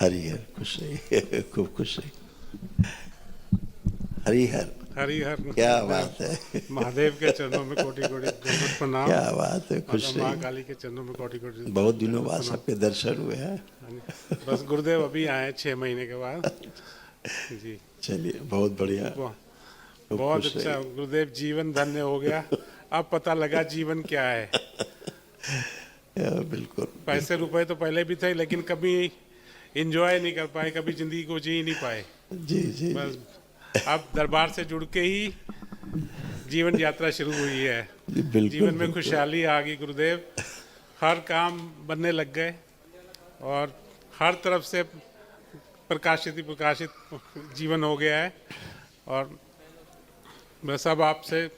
हरिहर खुश रहिए, खूब खुश रहिए। हरिहर हरिहर क्या बात है, महादेव के चरणों में कोटि कोटि दंडवत प्रणाम। क्या बात है, खुश माता रहिए। महाकाली के चरणों में कोटि कोटि बहुत दिनों दंडवत बाद प्रणाम। सबके दर्शन हुए हैं। बस गुरुदेव अभी आए 6 महीने के बाद जी। चलिए बहुत बढ़िया, खूब बहुत खुश अच्छा रहिए। गुरुदेव, जीवन धन्य हो गया। अब पता लगा जीवन क्या है। बिल्कुल पैसे बिल्कुल। रुपए तो पहले भी थे, लेकिन कभी एंजॉय नहीं कर पाए, कभी जिंदगी को जी ही नहीं पाए। जी जी जी। बस अब दरबार से जुड़ के ही जीवन यात्रा शुरू हुई है। जी बिल्कुल जीवन में बिल्कुल। खुशहाली आ गई गुरुदेव, हर काम बनने लग गए और हर तरफ से प्रकाशित ही प्रकाशित जीवन हो गया है। और बस अब आपसे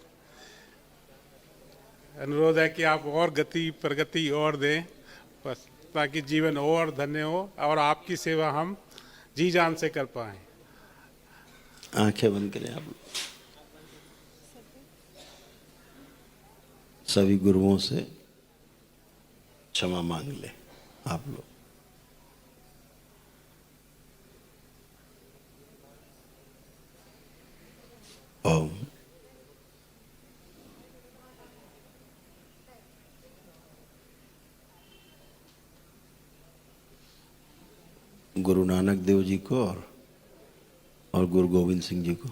अनुरोध है कि आप और गति प्रगति और दें, बस ताकि जीवन और धन्य हो और आपकी सेवा हम जी जान से कर पाएं। आंखें बंद करें आप लोग। सभी गुरुओं से क्षमा मांग ले आप लोग। ओम। गुरु नानक देव जी को और गुरु गोविंद सिंह जी को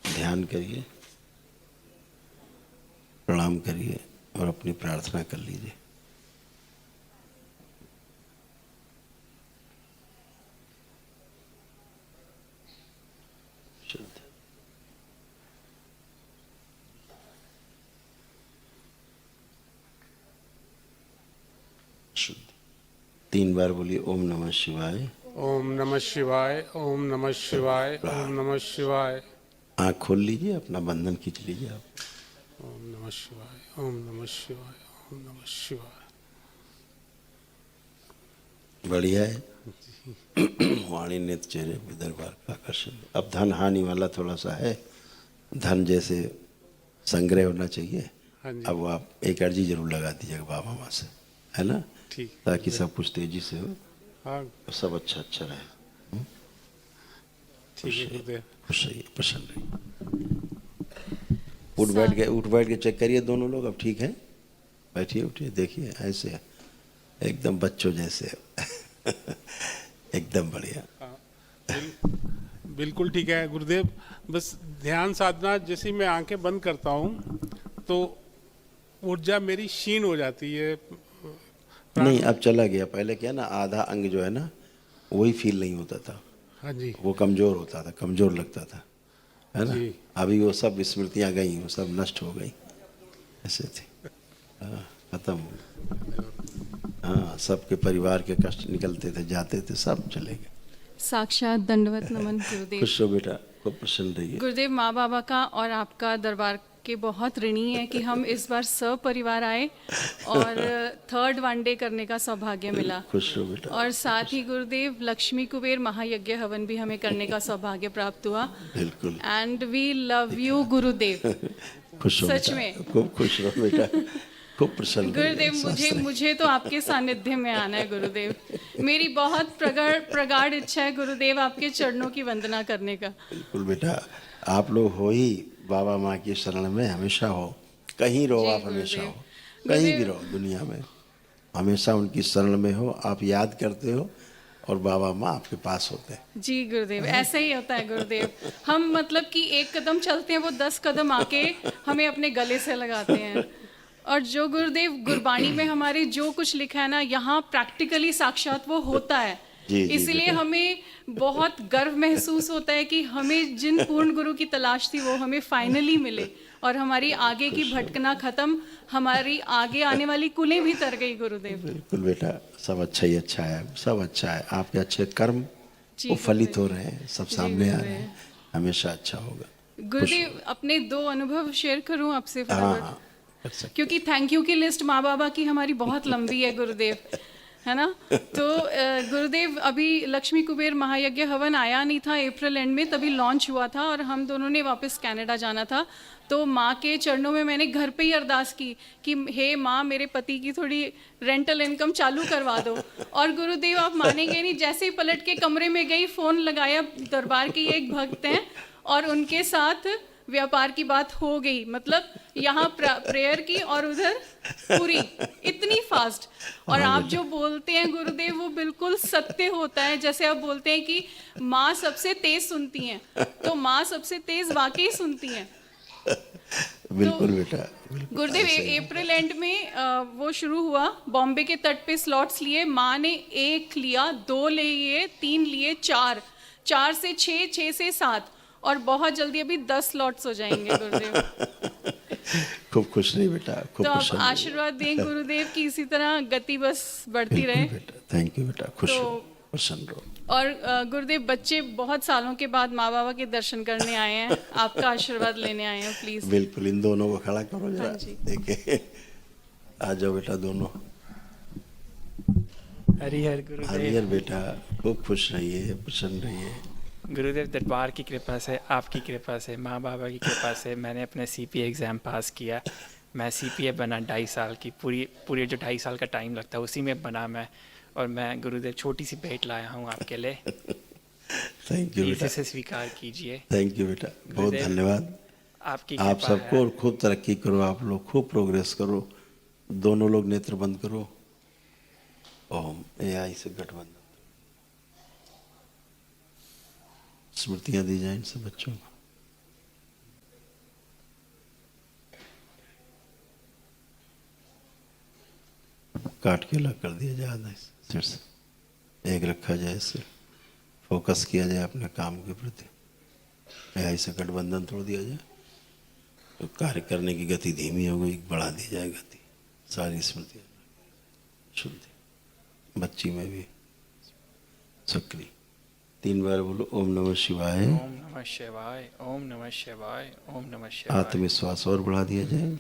ध्यान करिए, प्रणाम करिए और अपनी प्रार्थना कर लीजिए। शुद्ध शुद्ध। 3 बार बोलिए ओम नमः शिवाय। ओम नमः शिवाय, ओम नमः शिवाय, ओम नमः शिवाय। आँख खोल लीजिए, अपना बंधन खींच लीजिए आप। ओम नमः शिवाय, ओम नमः शिवाय, ओम नमः शिवाय। बढ़िया है। वाणी नेत्र चेहरे पे दरबार का आकर्षण। अब धन हानि वाला थोड़ा सा है, धन जैसे संग्रह होना चाहिए। हाँ जी, अब आप एक अर्जी जरूर लगा दीजिएगा बाबा माँ से, है ना, ठीक ताकि सब कुछ तेजी से हो हाँ और सब अच्छा अच्छा रहे। ठीक है गुरुदेव। खुश रहिए, प्रसन्न रहिए। उठ बैठ के चेक करिए दोनों लोग, अब ठीक है। बैठिए उठिए, देखिए ऐसे एकदम बच्चों जैसे। एकदम बढ़िया। हाँ, बिल्कुल ठीक है गुरुदेव। बस ध्यान साधना जैसे मैं आंखें बंद करता हूँ तो ऊर्जा मेरी क्षीण हो जाती है। नहीं अब चला गया, पहले क्या ना आधा अंग जो है ना वही फील नहीं होता था, हाँ जी वो कमजोर होता था, कमजोर लगता था, है ना। जी। अभी वो सब स्मृतियाँ गई, वो सब नष्ट हो गई, ऐसे थी। हाँ, खत्म हो गई। हाँ, सबके परिवार के कष्ट निकलते थे, जाते थे, सब चले गए। साक्षात दंडवत नमन गुरुदेव। खुश रहो बेटा, खूब प्रसन्न रहिए। गुरुदेव, माँ बाबा का और आपका दरबार के बहुत ऋणी है कि हम इस बार सपरिवार आए और 3rd वनडे करने का सौभाग्य मिला। खुश रहो बेटा। और साथ ही गुरुदेव लक्ष्मी कुबेर महायज्ञ हवन भी हमें करने का सौभाग्य प्राप्त हुआ। बिल्कुल। एंड वी लव यू गुरुदेव। खुश रहो सच बेटा, में। खूब खुश रहो बेटा, खूब प्रसन्न रहिए, गुरुदेव, स्वस्थ रहिए। मुझे तो आपके सानिध्य में आना है गुरुदेव। मेरी बहुत प्रगाढ़ इच्छा है गुरुदेव आपके चरणों की वंदना करने का। बिल्कुल बेटा, आप लोग हो ही बाबा माँ की शरण में, हमेशा हो, कहीं रहो जी आप, हमेशा गुरुदेव। हो, कहीं भी गुरुदेव, रहो दुनिया में, हमेशा उनकी शरण में हो। आप याद करते हो और बाबा माँ आपके पास होते हैं। जी गुरुदेव, ऐसा ही होता है गुरुदेव। हम मतलब कि 1 कदम चलते हैं, वो 10 कदम आके हमें अपने गले से लगाते हैं। और जो गुरुदेव गुरबाणी में हमारे जो कुछ लिखा है ना, यहाँ प्रैक्टिकली साक्षात वो होता है। जी जी इसलिए बेटा। हमें बहुत गर्व महसूस होता है कि हमें जिन पूर्ण गुरु की तलाश थी वो हमें फाइनली मिले और हमारी आगे की भटकना खत्म, हमारी आगे आने वाली कुलें भी तर गई गुरुदेव। बिल्कुल बेटा, सब अच्छा ही अच्छा है, सब अच्छा है। आपके अच्छे कर्म जी वो फलित हो गुरुदेव। रहे हैं, सब जी सामने आ रहे गुरुदेव। हैं, हमेशा अच्छा होगा। खुश गुरुदेव, रहो। अपने 2 अनुभव शेयर करूं आपसे हाँ फटाफट, हाँ, कर सकते। क्योंकि थैंक यू की लिस्ट माँ बाबा की हमारी बहुत लंबी है गुरुदेव। है ना। तो गुरुदेव अभी लक्ष्मी कुबेर महायज्ञ हवन आया नहीं था अप्रैल एंड में, तभी लॉन्च हुआ था और हम दोनों ने वापस कनाडा जाना था। तो माँ के चरणों में मैंने घर पे ही अरदास की कि हे माँ, मेरे पति की थोड़ी रेंटल इनकम चालू करवा दो। और गुरुदेव आप मानेंगे नहीं, जैसे ही पलट के कमरे में गई, फ़ोन लगाया, दरबार के एक भक्त हैं और उनके साथ व्यापार की बात हो गई। मतलब यहाँ प्रेयर की और उधर पूरी, इतनी फास्ट। और आप जो बोलते हैं गुरुदेव वो बिल्कुल सत्य होता है। जैसे आप बोलते हैं कि माँ सबसे तेज सुनती हैं, तो माँ सबसे तेज वाकई सुनती हैं। बिल्कुल बेटा, बिल्कुल गुरुदेव अप्रैल एंड में वो शुरू हुआ, बॉम्बे के तट पे स्लॉट्स लिए। माँ ने 1 लिया, 2 लिए, 3 लिए, 4, 4 से 6, 6 से 7, और बहुत जल्दी अभी 10 स्लॉट्स हो जाएंगे गुरुदेव। खूब खुश रही बेटा, खूब तो आप प्रसन्न रही। आशीर्वाद दें गुरुदेव की इसी तरह गति बस बढ़ती रहे। बिल्कुल बेटा, थैंक यू बेटा, खुश तो- रहो, प्रसन्न रहो। और गुरुदेव, बच्चे बहुत सालों के बाद माँ बाबा के दर्शन करने आए हैं, आपका आशीर्वाद लेने आए हैं, प्लीज। बिल्कुल, इन दोनों को खड़ा करो जरा, हाँ जी। देखे। आ जाओ बेटा दोनों। हरिहर गुरुदेव। हरिहर बेटा, खूब खुश रहिए, प्रसन्न रहिए। गुरुदेव दरबार की कृपा से, आपकी कृपा से, माँ बाबा की कृपा से मैंने अपने CPA एग्ज़ाम पास किया। मैं CPA बना 2.5 साल की, पूरी जो 2.5 साल का टाइम लगता है उसी में बना मैं। और मैं गुरुदेव छोटी सी भेंट लाया हूँ आपके लिए, थैंक यू प्लीज़ बेटा, इसे स्वीकार कीजिए। थैंक यू बेटा, बहुत गुरुदेव, धन्यवाद। आपकी आप कृपा सबको है। और खूब तरक्की करो, आप लोग खूब प्रोग्रेस करो। दोनों लोग नेत्र बंद करो। ओम AI से गठबंधन, स्मृतियां दी जाए इन सब बच्चों को। काट के अलग कर दिया जाए आधा सिर से, एक रखा जाए, इससे फोकस किया जाए अपने काम के प्रति। AI से गठबंधन तोड़ दिया जाए तो कार्य करने की गति धीमी हो गई, बढ़ा दी जाए गति। सारी स्मृतियां शुद्धि, बच्ची में भी सक्रिय। 3 बार बोलो ओम नमः शिवाय। ओम नमः शिवाय, ओम नमः शिवाय, ओम नमः शिवाय। आत्मविश्वास और बढ़ा दिया जाए।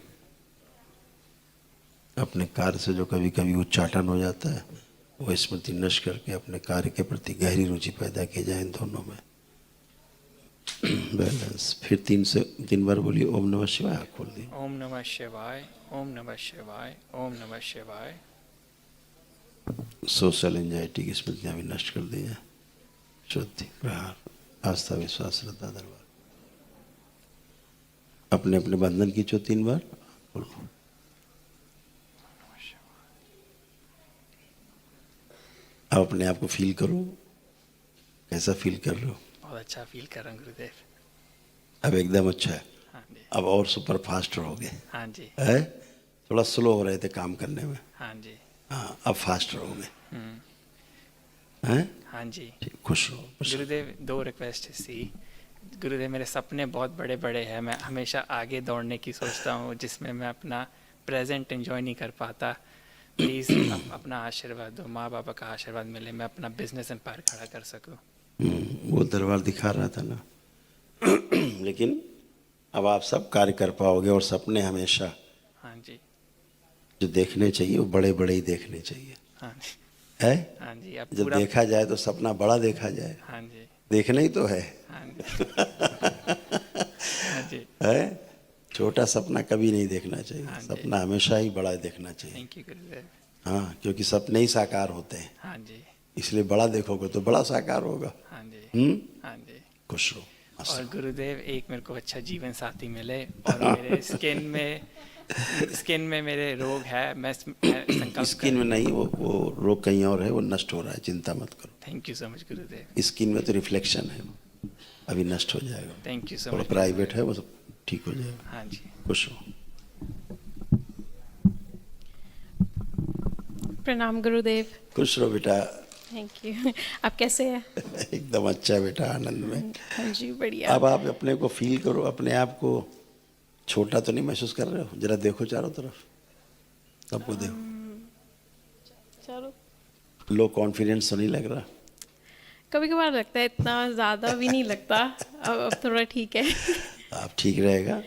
अपने कार्य से जो कभी कभी उच्चाटन हो जाता है, वो स्मृति नष्ट करके अपने कार्य के प्रति गहरी रुचि पैदा की जाए इन दोनों में। बैलेंस। फिर 3 बार बोलिए ओम नमः शिवाय, आँख खोल दी। ओम नमः शिवाय, ओम नमः शिवाय, ओम नमः शिवाय। सोशल एंजाइटी की स्मृतियां भी नष्ट कर दी जाए। शुद्धि, प्रहार, आस्था, विश्वास, श्रद्धा, दरबार। अपने अपने बंधन खींचो 3 बार। अब अपने आप को फील करो, कैसा फील कर रहे हो? बहुत अच्छा फील कर रहा हूँ गुरुदेव। अब एकदम अच्छा है। हाँ जी, अब और सुपर फास्ट रहोगे। हाँ जी, है, थोड़ा स्लो हो रहे थे काम करने में, हाँ जी। हाँ अब फास्ट रहोगे। हम्म, हैं? हाँ जी। ठीक, खुश रहो, प्रसन्न। गुरुदेव 2 रिक्वेस्ट थी। गुरुदेव, मेरे सपने बहुत बड़े बड़े हैं। मैं हमेशा आगे दौड़ने की सोचता हूँ, जिसमें मैं अपना प्रेजेंट एंजॉय नहीं कर पाता। प्लीज़ अपना आशीर्वाद दो, माँ बाबा का आशीर्वाद मिले, मैं अपना बिजनेस एम्पायर खड़ा कर सकूँ। वो दरबार दिखा रहा था ना। लेकिन अब आप सब कार्य कर पाओगे। और सपने हमेशा हाँ जी, जो देखने चाहिए वो बड़े बड़े ही देखने चाहिए, हाँ जी, है? हाँ जी। अब जब पूरा, देखा जाए तो सपना बड़ा देखा जाए। हाँ जी, देखना ही तो है, हाँ जी, हाँ जी। है? छोटा सपना कभी नहीं देखना चाहिए। हाँ जी। सपना हमेशा ही बड़ा देखना चाहिए। थैंक यू गुरुदेव। हाँ, क्योंकि सपने ही साकार होते हैं। हाँ जी, इसलिए बड़ा देखोगे तो बड़ा साकार होगा। हाँ जी, हम्म, हाँ जी। खुश रहो, मस्त और रहो। गुरुदेव, एक मेरे को अच्छा जीवन साथी मिले, और मेरे स्किन में मेरे रोग है, मैं संकल्प स्किन में नहीं, वो रोग कहीं और है, वो नष्ट हो रहा है, चिंता मत करो। Thank you so much Gurudev. Skin में तो रिफ्लेक्शन है, अभी नष्ट हो जाएगा। थैंक यू सो थोड़ा मच। प्राइवेट है, वो सब ठीक हो जाएगा। हाँ जी। खुश हो। प्रणाम गुरुदेव। खुश रहो बेटा। Thank you. आप कैसे हैं? एकदम अच्छा है बेटा, आनंद में। हाँ जी, बढ़िया। अब आप अपने को फील करो, अपने आप को छोटा तो नहीं महसूस कर रहे हो? जरा देखो चारों तरफ, सबको देखो। चलो, लो कॉन्फिडेंस तो नहीं लग रहा? कभी कभार लगता है, इतना ज़्यादा भी नहीं लगता। अब थोड़ा ठीक है। आप ठीक रहेगा।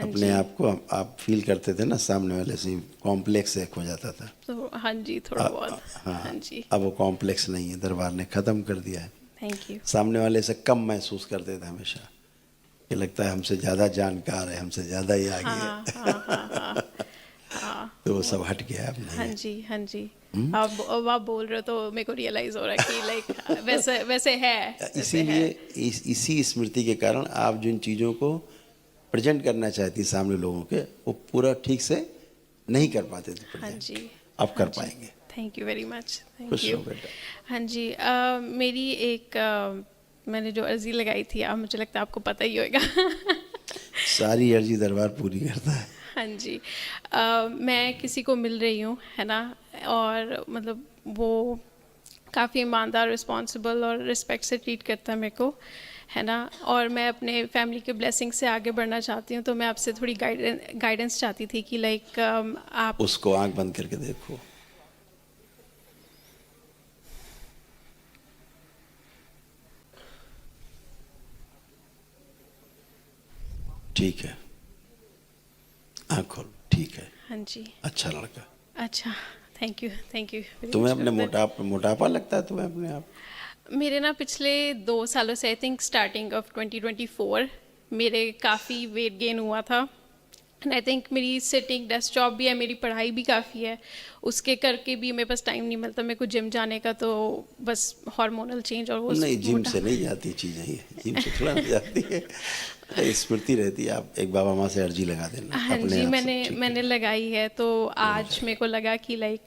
अपने आप को आप फील करते थे ना, सामने वाले से कॉम्प्लेक्स एक हो जाता था। तो हाँ जी, थोड़ा बहुत। हाँ जी, अब वो कॉम्प्लेक्स नहीं है, दरबार ने ख़त्म कर दिया है। Thank you. सामने वाले से कम महसूस करते थे हमेशा, कि लगता है हमसे ज़्यादा जानकार है, हमसे ज़्यादा ही आगे है। हाँ हाँ हाँ हाँ हाँ। तो वो सब हट गया अब हाँ नहीं है। जी, हाँ जी। अब आप बोल रहे हो तो मेरे को रियलाइज हो रहा है कि लाइक वैसे वैसे है, वैसे इसीलिए है। इसी स्मृति के कारण आप जिन चीज़ों को प्रेजेंट करना चाहती सामने लोगों के, वो पूरा ठीक से नहीं कर पाते थे हाँ present। जी, अब कर पाएंगे। Thank you very much, thank खुश यू। रहो बेटा। हाँ जी, मेरी एक मैंने जो अर्जी लगाई थी, आप मुझे लगता है आपको पता ही होगा। सारी अर्जी दरबार पूरी करता है। हाँ जी, मैं किसी को मिल रही हूँ, है ना, और मतलब वो काफ़ी ईमानदार, रिस्पॉन्सिबल और रिस्पेक्ट से ट्रीट करता है मेरे को, है ना, और मैं अपने फैमिली के ब्लेसिंग से आगे बढ़ना चाहती हूँ। तो मैं आपसे थोड़ी गाइडेंस चाहती थी कि लाइक आप उसको आंख बंद करके देखो। ठीक है, आंख खोलो। ठीक है, हाँ जी, अच्छा लड़का। अच्छा, थैंक यू, थैंक यू। तुम्हें अपने मोटापा लगता है तुम्हें अपने आप? मेरे ना पिछले 2 सालों से, आई थिंक स्टार्टिंग ऑफ 2024, मेरे काफ़ी वेट गेन हुआ था। एंड आई थिंक मेरी सिटिंग डेस्क जॉब भी है, मेरी पढ़ाई भी काफ़ी है, उसके करके भी मेरे पास टाइम नहीं मिलता मेरे को जिम जाने का। तो बस हार्मोनल चेंज और वो नहीं, जिम से नहीं जाती चीज़ें ये, जिम से थोड़ा नहीं जाती है। स्मृति रहती है। आप एक बाबा माँ से अर्जी लगा देना। हाँ अपने जी, आप सब ठीक मैंने है। लगाई है। तो आज मेरे को लगा कि लाइक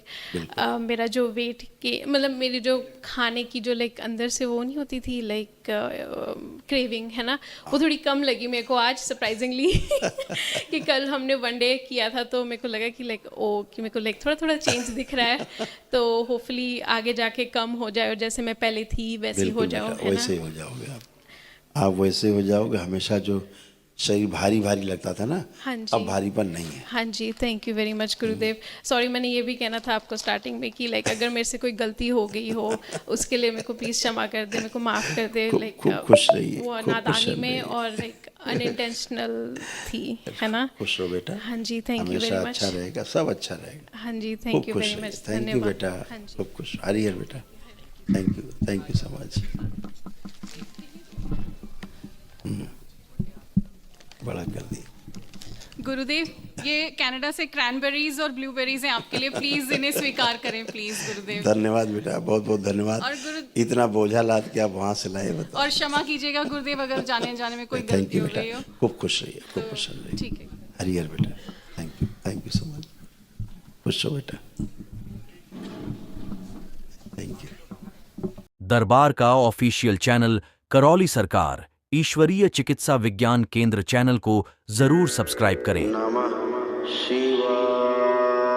मेरा जो वेट के मतलब मेरी जो खाने की जो लाइक अंदर से वो नहीं होती थी लाइक क्रेविंग, है ना, वो थोड़ी कम लगी मेरे को आज सरप्राइजिंगली। कि कल हमने 1 डे किया था तो मेरे को लगा कि लाइक कि मेरे को लाइक थोड़ा थोड़ा चेंज दिख रहा है। तो होपफुली आगे जाके कम हो जाए और जैसे मैं पहले थी वैसी हो बिल्कुल जाऊँ, बेटा, है वैसे ही ना। हो जाओगे आप वैसे हो जाओगे। हमेशा जो शरीर भारी भारी लगता था ना, हाँ जी। अब भारीपन नहीं है। हाँ जी, thank you very much Gurudev. Sorry, मैंने ये भी कहना था आपको स्टार्टिंग में कि लाइक अगर मेरे से कोई गलती हो गई हो उसके लिए मेरे को प्लीज़ क्षमा कर दे, मेरे को माफ़ कर दे। लाइक खूब खुश रहिए, वो खूब खुश नादानी में रहिए। और लाइक अनइंटेंशनल थी, है ना। खुश रहो बेटा। हाँ जी, थैंक यू हमेशा वेरी मच। अच्छा रहेगा, सब अच्छा रहेगा। हाँ जी, खूब थैंक यू खुश वेरी रहिए। मच, थैंक यू धन्यवाद। बेटा, हाँ जी। खूब खुश। हरिहर बेटा, थैंक यू सो मच। बड़ा कर दिया। गुरुदेव, ये कनाडा से क्रैनबेरीज और ब्लूबेरीज हैं आपके लिए, प्लीज़ इन्हें स्वीकार करें प्लीज़ गुरुदेव। धन्यवाद बेटा, बहुत बहुत धन्यवाद। और इतना बोझा लाद के आप वहाँ से लाए, बताओ। और क्षमा कीजिएगा गुरुदेव अगर जाने में कोई थैंक गलती यू हो बेटा, गई हो। खूब खुश रहिए, खूब खुश रहिए। ठीक है। हरिहर बेटा, थैंक यू सो मच। खुश हो बेटा, थैंक यू। दरबार का ऑफिशियल चैनल करौली सरकार ईश्वरीय चिकित्सा विज्ञान केंद्र चैनल को जरूर सब्सक्राइब करें। नमः शिवाय।